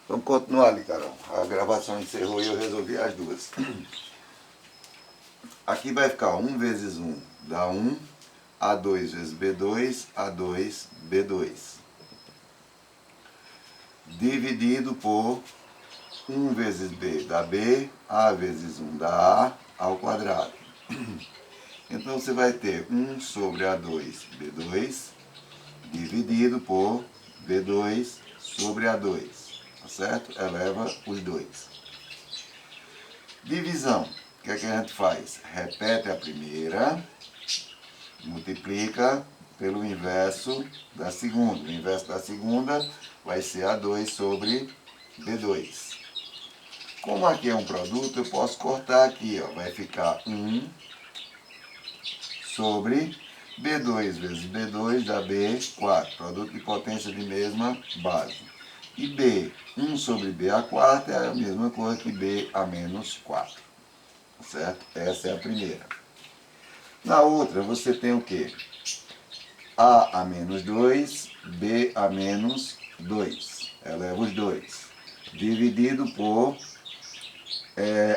Vamos continuar ali, Carol. A gravação encerrou e eu resolvi as duas. Aqui vai ficar 1 vezes 1 dá 1, A2 vezes B2, A2, B2. Dividido por 1 vezes B dá B, A vezes 1 dá A ao quadrado. Então você vai ter 1 sobre A2, B2, dividido por B2 sobre A2, tá certo? Eleva os dois. Divisão, o que é que a gente faz? Repete a primeira, multiplica pelo inverso da segunda. O inverso da segunda vai ser A2 sobre B2. Como aqui é um produto, eu posso cortar aqui, ó. Vai ficar 1 sobre B2 vezes B2 dá B4, produto de potência de mesma base. E B, 1 sobre B a quarta é a mesma coisa que B a menos 4. Certo? Essa é a primeira. Na outra, você tem o quê? A a menos 2, B a menos 2. Eleva os dois. Dividido por...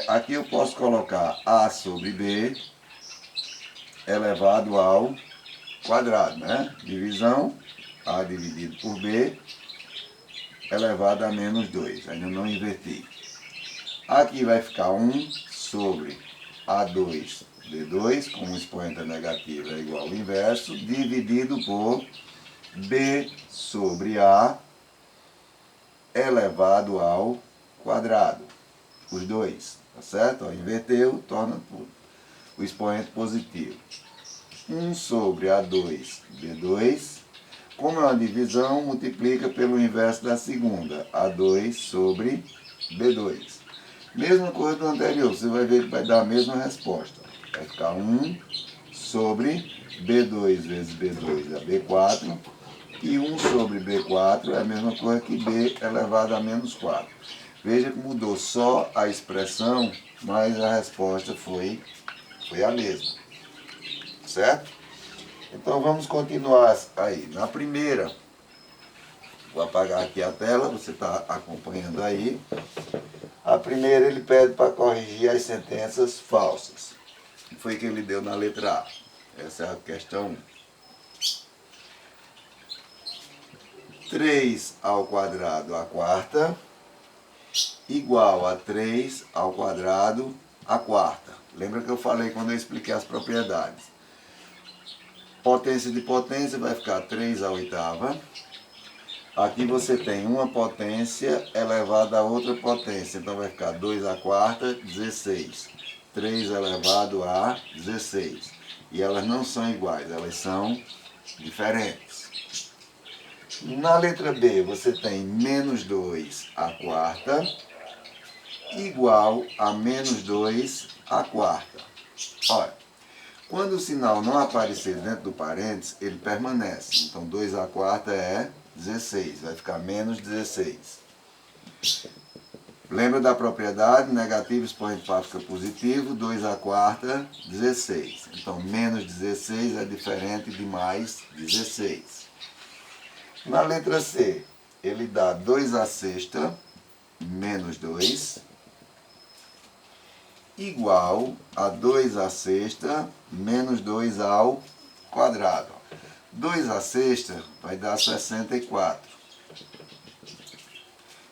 aqui eu posso colocar A sobre B elevado ao quadrado, né? Divisão, A dividido por B elevado a menos 2. Ainda não inverti. Aqui vai ficar 1 sobre A2, B2, com um expoente negativo é igual ao inverso, dividido por B sobre A elevado ao quadrado. Os dois, tá certo? Ó, inverteu, torna o expoente positivo. 1 sobre A2, B2. Como é uma divisão, multiplica pelo inverso da segunda, A2 sobre B2. Mesma coisa do anterior, você vai ver que vai dar a mesma resposta. Vai ficar 1 sobre B2 vezes B2 dá B4. E 1 sobre B4 é a mesma coisa que B elevado a menos 4. Veja que mudou só a expressão, mas a resposta foi a mesma. Certo? Então vamos continuar aí. Na primeira, vou apagar aqui a tela, você está acompanhando aí. A primeira ele pede para corrigir as sentenças falsas. Que foi que ele deu na letra A. Essa é a questão 1. 3 ao quadrado à quarta igual a 3 ao quadrado à quarta. Lembra que eu falei quando eu expliquei as propriedades? Potência de potência vai ficar 3 à oitava. Aqui você tem uma potência elevada a outra potência. Então vai ficar 2 à quarta, 16. 3 elevado a 16. E elas não são iguais, elas são diferentes. Na letra B você tem menos 2 à quarta igual a menos 2 à quarta. Olha, quando o sinal não aparecer dentro do parênteses, ele permanece. Então 2 à quarta é 16, vai ficar menos 16. Lembra da propriedade? Negativo expoente par fica positivo, 2 à quarta, 16. Então menos 16 é diferente de mais 16. Na letra C, ele dá 2 à sexta menos 2 igual a 2 à sexta menos 2 ao quadrado. 2 à sexta vai dar 64.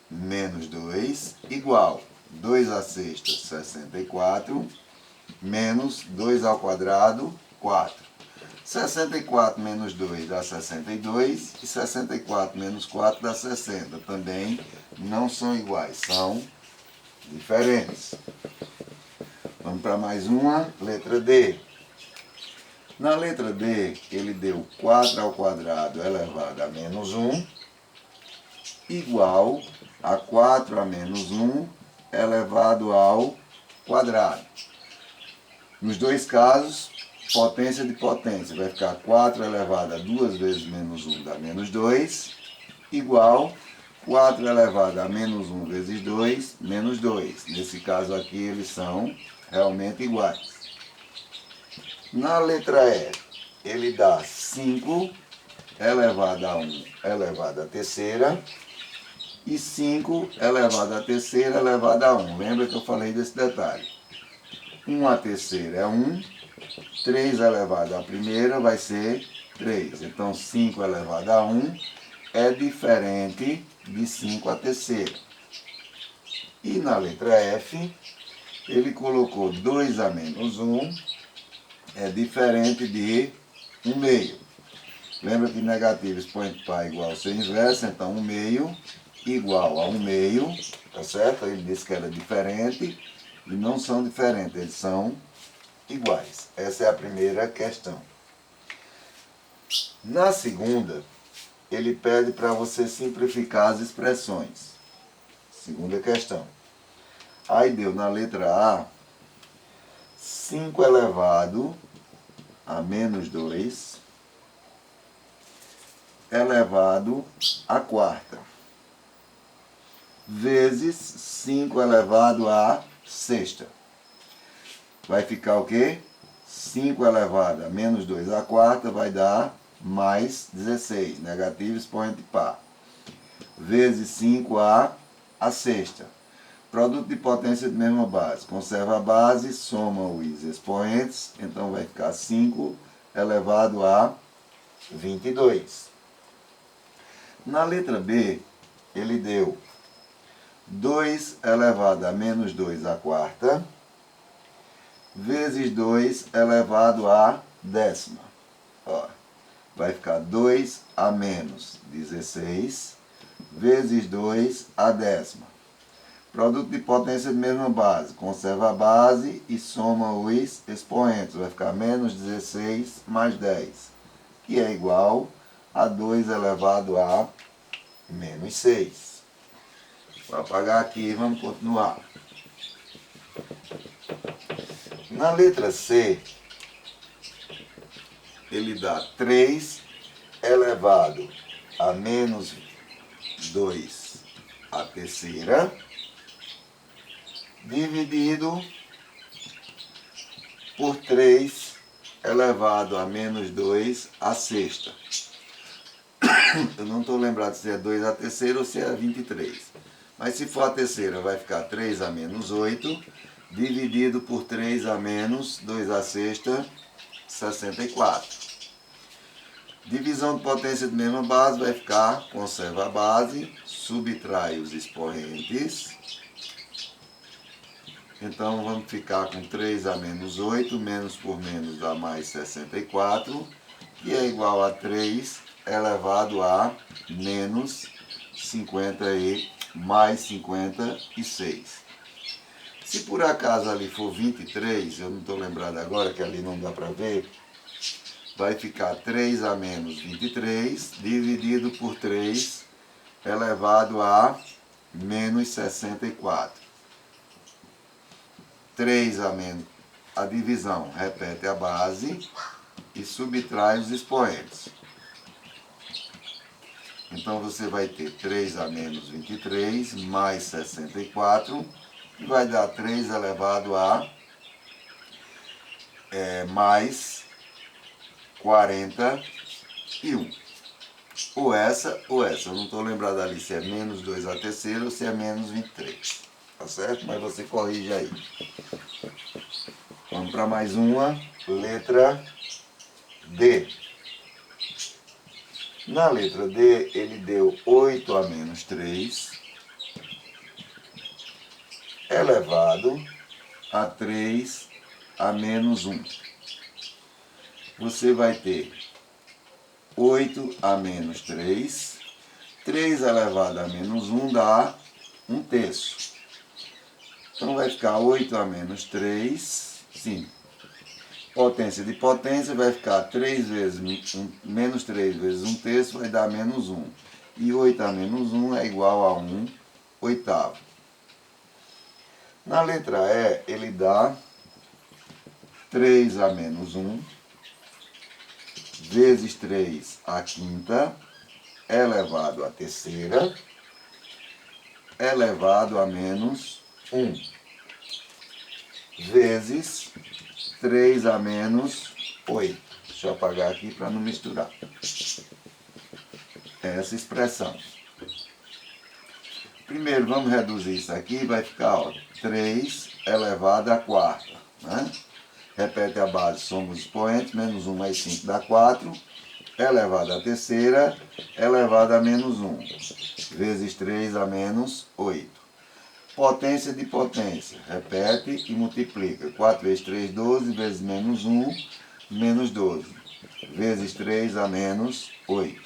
Menos 2 igual 2 à sexta, 64, menos 2 ao quadrado, 4. 64 menos 2 dá 62 e 64 menos 4 dá 60. Também não são iguais, são diferentes. Vamos para mais uma, letra D. Na letra D, ele deu 4 ao quadrado elevado a menos 1 igual a 4 a menos 1 elevado ao quadrado. Nos dois casos, potência de potência. Vai ficar 4 elevado a 2 vezes menos 1 dá menos 2, igual 4 elevado a menos 1 vezes 2, menos 2. Nesse caso aqui, eles são realmente iguais. Na letra E, ele dá 5 elevado a 1 elevado à terceira E 5 elevado à terceira elevado a 1. Lembra que eu falei desse detalhe? 1 à terceira é 1. 3 elevado à primeira vai ser 3. Então 5 elevado a 1 é diferente de 5 à terceira. E na letra F, ele colocou 2 a menos 1 é diferente de 1 meio. Lembra que negativo expoente par igual ao seu inverso, então 1 meio igual a 1 meio, tá certo? Ele disse que era diferente e não são diferentes, eles são iguais. Essa é a primeira questão. Na segunda, ele pede para você simplificar as expressões. Segunda questão. Aí deu na letra A, 5 elevado a menos 2 elevado à quarta, vezes 5 elevado à sexta. Vai ficar o quê? 5 elevado a menos 2 à quarta vai dar mais 16, negativo expoente par, vezes 5 à sexta. Produto de potência de mesma base. Conserva a base, soma os expoentes, então vai ficar 5 elevado a 22. Na letra B, ele deu 2 elevado a menos 2 à quarta, vezes 2 elevado à décima. Ó, vai ficar 2 a menos 16, vezes 2 à décima. Produto de potência de mesma base. Conserva a base e soma os expoentes. Vai ficar menos 16 mais 10, que é igual a 2 elevado a menos 6. Vou apagar aqui e vamos continuar. Na letra C, ele dá 3 elevado a menos 2 à terceira, dividido por 3 elevado a menos 2 à sexta. Eu não estou lembrado se é 2 à terceira ou se é 23. Mas se for a terceira, vai ficar 3 a menos 8, dividido por 3 a menos 2 à sexta, 64. Divisão de potência de mesma base vai ficar, conserva a base, subtrai os expoentes. Então vamos ficar com 3 a menos 8, menos por menos dá mais 64, que é igual a 3 elevado a menos 50 e mais 56. Se por acaso ali for 23, eu não estou lembrado agora que ali não dá para ver, vai ficar 3 a menos 23 dividido por 3 elevado a menos 64. 3 a menos, a divisão repete a base e subtrai os expoentes. Então você vai ter 3 a menos 23 mais 64, que vai dar 3 elevado a mais 41. Ou essa ou essa. Eu não estou lembrado ali se é menos 2 à terceira ou se é menos 23. Tá certo? Mas você corrige aí. Vamos para mais uma. Letra D. Na letra D, ele deu 8 a menos 3 elevado a 3 a menos 1. Você vai ter 8 a menos 3. 3 elevado a menos 1 dá 1/3. Então vai ficar 8 a menos 3, 5. Potência de potência vai ficar 3 vezes, menos 3 vezes 1/3 vai dar menos 1. E 8 a menos 1 é igual a 1/8. Na letra E, ele dá 3 a menos 1 vezes 3 à quinta elevado à terceira elevado a menos 1 vezes 3 a menos 8. Deixa eu apagar aqui para não misturar essa expressão. Primeiro, vamos reduzir isso aqui, vai ficar, ó, 3 elevado à quarta, né? Repete a base, soma os expoentes, menos 1 mais 5 dá 4, elevado à terceira, elevado a menos 1, vezes 3 a menos 8. Potência de potência, repete e multiplica. 4 vezes 3, 12, vezes menos 1, menos 12, vezes 3 a menos 8.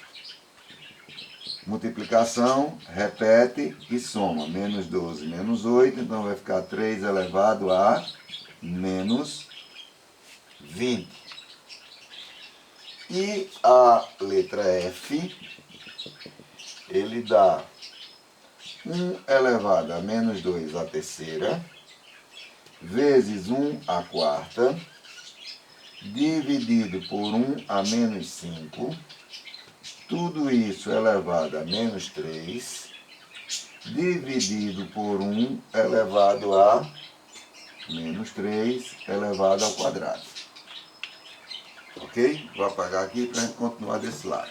Multiplicação, repete e soma. Menos 12, menos 8, então vai ficar 3 elevado a menos 20. E a letra F, ele dá 1 elevado a menos 2 à terceira, vezes 1 à quarta, dividido por 1 a menos 5, tudo isso elevado a menos 3, dividido por 1 elevado a menos 3 elevado ao quadrado. Ok? Vou apagar aqui para a gente continuar desse lado.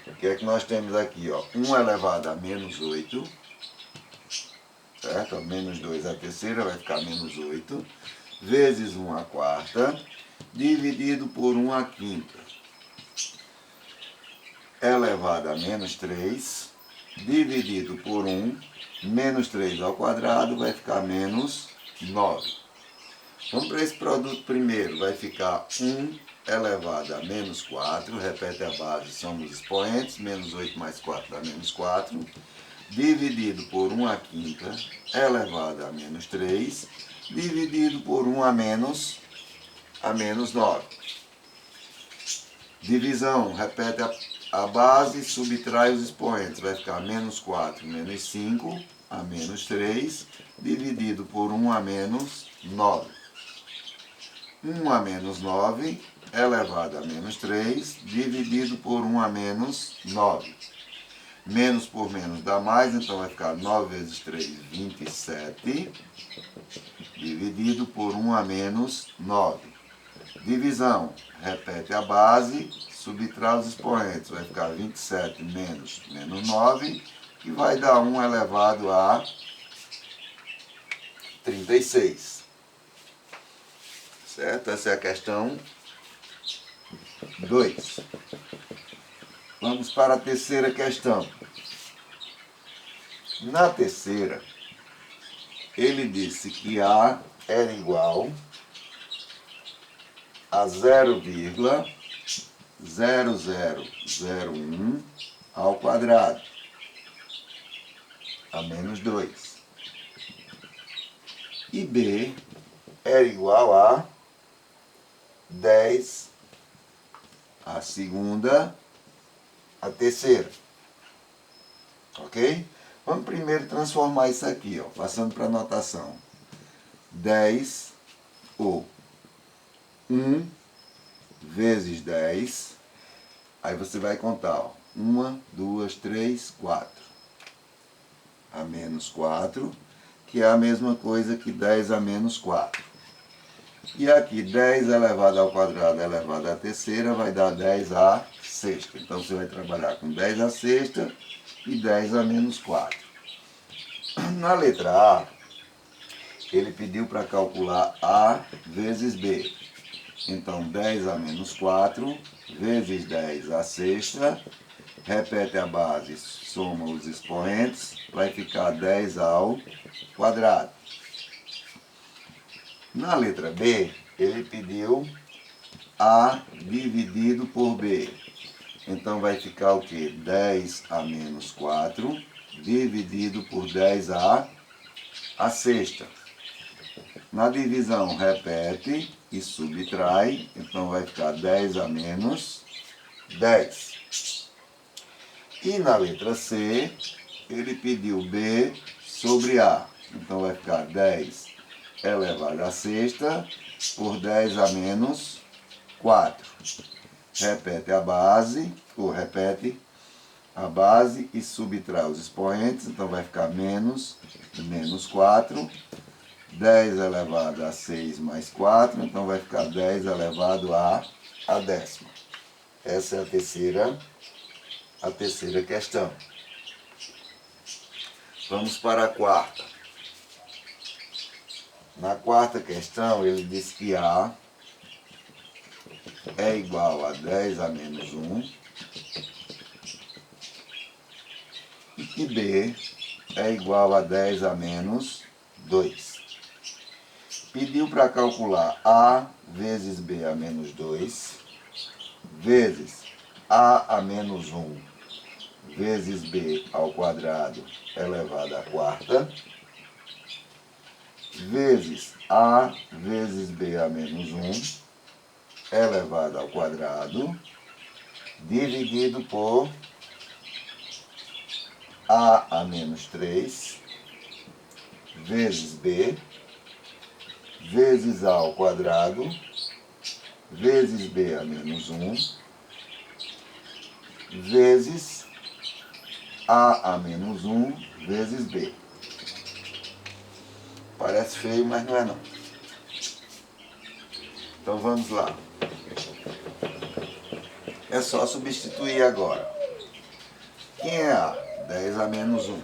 O que é que nós temos aqui? Ó? 1 elevado a menos 8, certo? Menos 2 à terceira vai ficar menos 8, vezes 1 à quarta, dividido por 1 à quinta, elevado a menos 3, dividido por 1, menos 3 ao quadrado vai ficar menos 9. Vamos para esse produto primeiro, vai ficar 1 elevado a menos 4, repete a base, são os expoentes, menos 8 mais 4 dá menos 4, dividido por 1 à quinta, elevado a menos 3, dividido por 1 a menos 9. Divisão, repete a base, subtrai os expoentes, vai ficar menos 4 menos 5 a menos 3, dividido por 1 a menos 9. 1 a menos 9 elevado a menos 3, dividido por 1 a menos 9. Menos por menos dá mais, então vai ficar 9 vezes 3, 27, dividido por 1 a menos 9. Divisão, repete a base, subtrai os expoentes, vai ficar 27 menos 9, que vai dar 1 elevado a 36. Certo? Essa é a questão 2. Vamos para a terceira questão. Na terceira, ele disse que A era igual a 0,0001 ao quadrado, a menos 2. E B era igual a 10 a segunda a terceira. Ok? Vamos primeiro transformar isso aqui, ó, passando para a notação. 10 ou 1 vezes 10. Aí você vai contar, ó, 1, 2, 3, 4. A menos 4, que é a mesma coisa que 10 a menos 4. E aqui 10 elevado ao quadrado elevado à terceira vai dar 10 à sexta. Então você vai trabalhar com 10 à sexta e 10 a menos 4. Na letra A, ele pediu para calcular A vezes B. Então 10 a menos 4 vezes 10 à sexta, repete a base, soma os expoentes, vai ficar 10 ao quadrado. Na letra B, ele pediu A dividido por B. Então vai ficar o quê? 10 a menos 4 dividido por 10 à sexta. Na divisão, repete e subtrai. Então vai ficar 10 a menos 10. E na letra C, ele pediu B sobre A. Então vai ficar 10 elevado à sexta por 10 a menos 4. Repete a base, ou repete a base e subtrai os expoentes, então vai ficar menos 4. 10 elevado a 6 mais 4, então vai ficar 10 elevado a décima. Essa é a terceira a terceira questão. Vamos para a quarta. Na quarta questão, ele diz que A é igual a 10 a menos 1 e que B é igual a 10 a menos 2. Pediu para calcular A vezes B a menos 2 vezes A a menos 1 vezes B ao quadrado elevado à quarta vezes A vezes B a menos 1 elevado ao quadrado dividido por A menos 3 vezes B vezes A ao quadrado vezes B a menos 1 vezes A menos 1 vezes B. Parece feio, mas não é não. Então vamos lá. É só substituir agora. Quem é A? 10 a menos 1.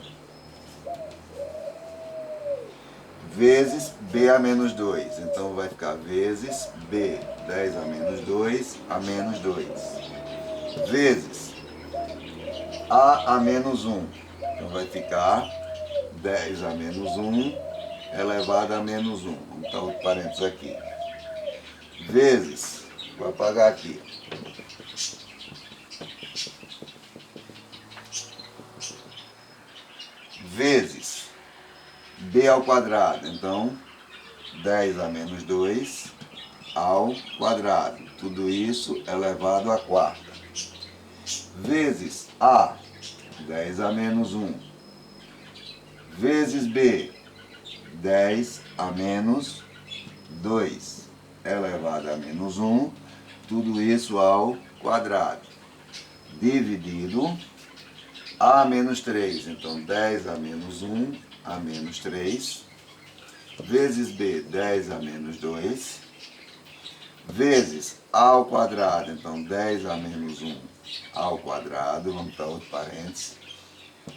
Vezes B a menos 2. Então vai ficar vezes B, 10 a menos 2, a menos 2. Vezes A menos 1. Então vai ficar 10 a menos 1 elevado a menos 1. Vamos botar outro parênteses aqui. Vezes, vou apagar aqui. Vezes B ao quadrado. Então, 10 a menos 2 ao quadrado. Tudo isso elevado à quarta. Vezes A, 10 a menos 1. Vezes B, 10 a menos 2 elevado a menos 1. Tudo isso ao quadrado. Dividido A menos 3. Então, 10 a menos 1 a menos 3. Vezes B, 10 a menos 2. Vezes A ao quadrado. Então, 10 a menos 1 ao quadrado. Vamos para outro parênteses.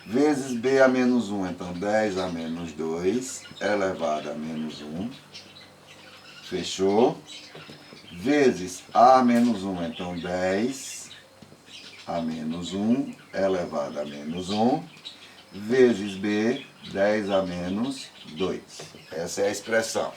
Vezes B a menos 1. Então, 10 a menos 2 elevado a menos 1. Fechou? Vezes A menos 1. Então, 10 a menos 1 elevado a menos 1. Vezes B, 10 a menos 2. Essa é a expressão.